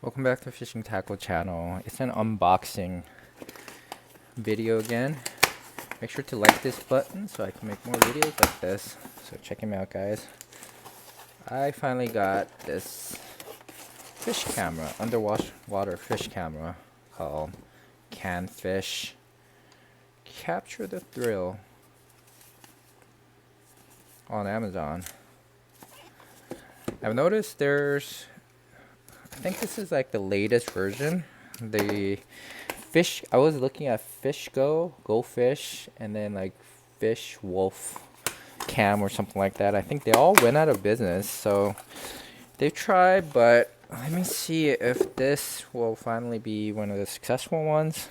Welcome back to Fishing Tackle channel. It's an unboxing video again. Make sure to like this button so I can make more videos like this. So check him out, guys. I finally got this fish camera, underwater fish camera called Canfish. Capture the Thrill on Amazon. I've noticed I think this is like the latest version. The fish, I was looking at Fish Go Fish, and then like Fish Wolf Cam or something like that. I think they all went out of business, so they've tried, but let me see if this will finally be one of the successful ones.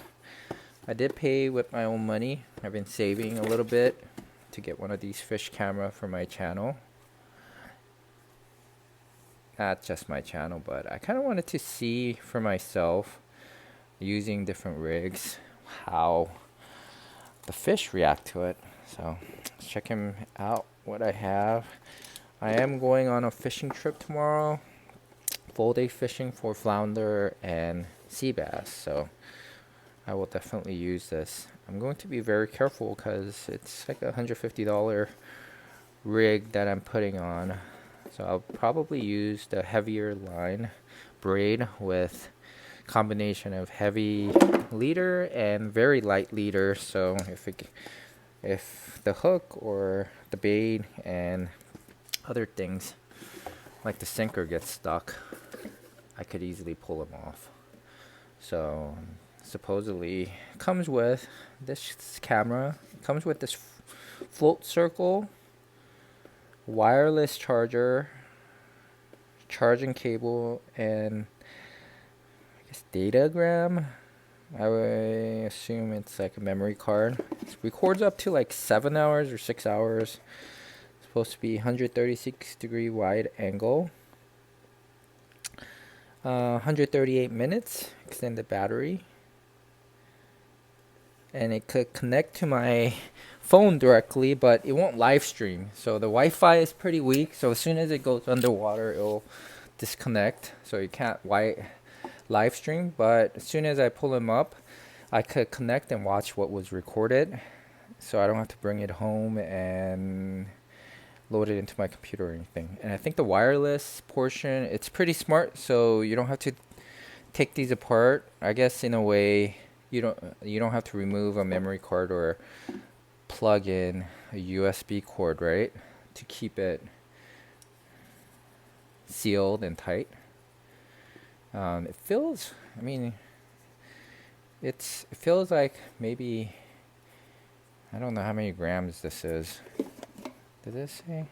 I did pay with my own money. I've been saving a little bit to get one of these fish camera for my channel. Not just my channel, but I kind of wanted to see for myself, using different rigs, how the fish react to it. So let's check him out, what I have. I am going on a fishing trip tomorrow, full day fishing for flounder and sea bass, so I will definitely use this. I'm going to be very careful because it's like a $150 rig that I'm putting on. So I'll probably use the heavier line braid with combination of heavy leader and very light leader. So if the hook or the bait and other things like the sinker gets stuck, I could easily pull them off. So supposedly comes with this camera. It comes with this float circle, wireless charger, charging cable, and I guess datagram. I would assume it's like a memory card. It records up to like 7 hours or 6 hours. It's supposed to be 136-degree wide angle. 138 minutes extended battery. And it could connect to my phone directly, but it won't live stream. So the Wi-Fi is pretty weak. So as soon as it goes underwater, it'll disconnect. So you can't live stream. But as soon as I pull him up, I could connect and watch what was recorded. So I don't have to bring it home and load it into my computer or anything. And I think the wireless portion, it's pretty smart. So you don't have to take these apart. I guess in a way, you don't have to remove a memory card or plug in a USB cord, right, to keep it sealed and tight. It feels, I mean, it feels like maybe, I don't know how many grams this is. Did this say?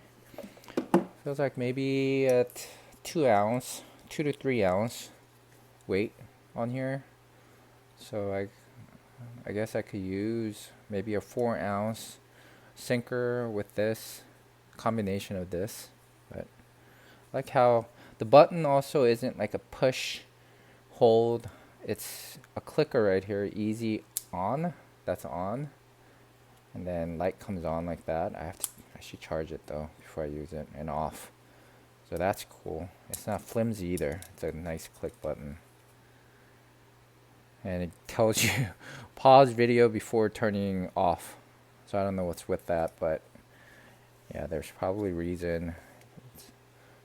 Feels like maybe at 2 to 3 ounce weight on here. So I guess I could use maybe a 4-ounce sinker with this combination of this. But I like how the button also isn't like a push hold. It's a clicker right here, easy on. That's on, and then light comes on like that. I should charge it though before I use it, and off. So that's cool. It's not flimsy either. It's a nice click button. And it tells you pause video before turning off. So I don't know what's with that, but yeah, there's probably reason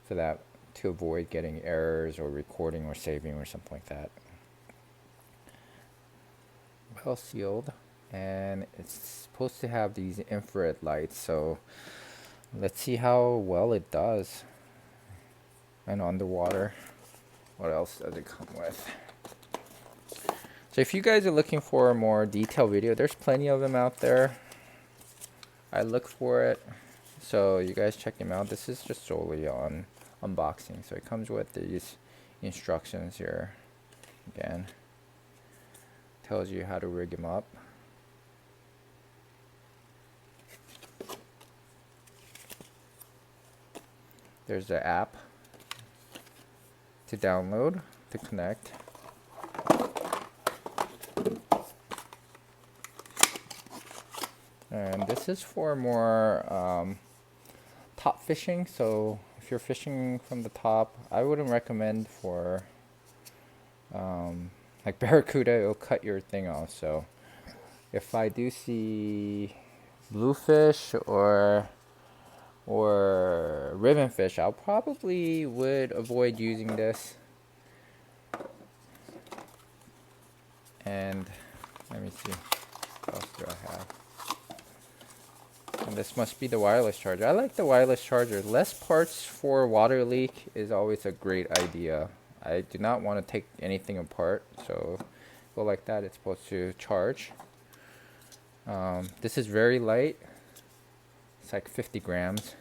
for that, to avoid getting errors or recording or saving or something like that. Well sealed, and it's supposed to have these infrared lights, so let's see how well it does. And underwater, what else does it come with? So if you guys are looking for a more detailed video, there's plenty of them out there. I look for it, so you guys check them out. This is just solely on unboxing. So it comes with these instructions here. Again, tells you how to rig them up. There's the app to download to connect. And this is for more top fishing. So if you're fishing from the top, I wouldn't recommend for Like Barracuda, it'll cut your thing off. So if I do see bluefish or ribbonfish, I'll probably would avoid using this. And let me see, what else do I have? And this must be the wireless charger. I like the wireless charger. Less parts for water leak is always a great idea. I do not want to take anything apart, so go like that. It's supposed to charge. This is very light. It's like 50 grams.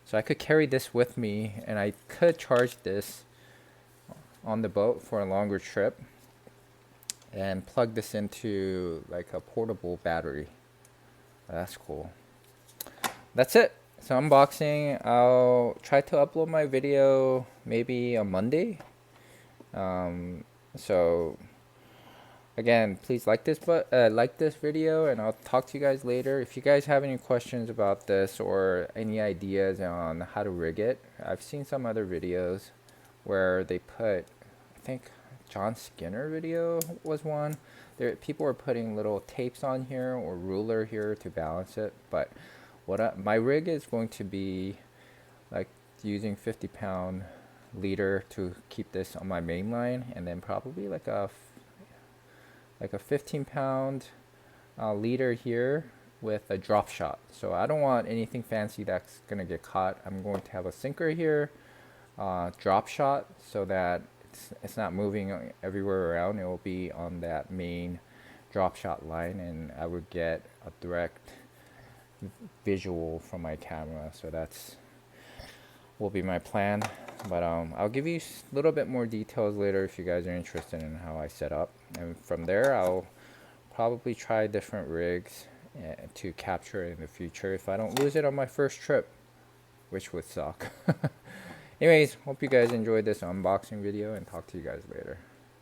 So I could carry this with me, and I could charge this on the boat for a longer trip and plug this into like a portable battery. That's cool. That's it. So unboxing. I'll try to upload my video maybe on Monday. So again, please like this video, and I'll talk to you guys later. If you guys have any questions about this or any ideas on how to rig it, I've seen some other videos where they put, I think John Skinner video was one. People were putting little tapes on here or ruler here to balance it. But my rig is going to be like using 50-pound leader to keep this on my main line, and then probably like a 15-pound leader here with a drop shot. So I don't want anything fancy that's gonna get caught. I'm going to have a sinker here, drop shot, so that it's not moving everywhere around. It will be on that main drop shot line, and I would get a direct visual from my camera. So that's will be my plan. But I'll give you a little bit more details later if you guys are interested in how I set up, and from there I'll probably try different rigs to capture it in the future if I don't lose it on my first trip, which would suck. Anyways, hope you guys enjoyed this unboxing video, and talk to you guys later.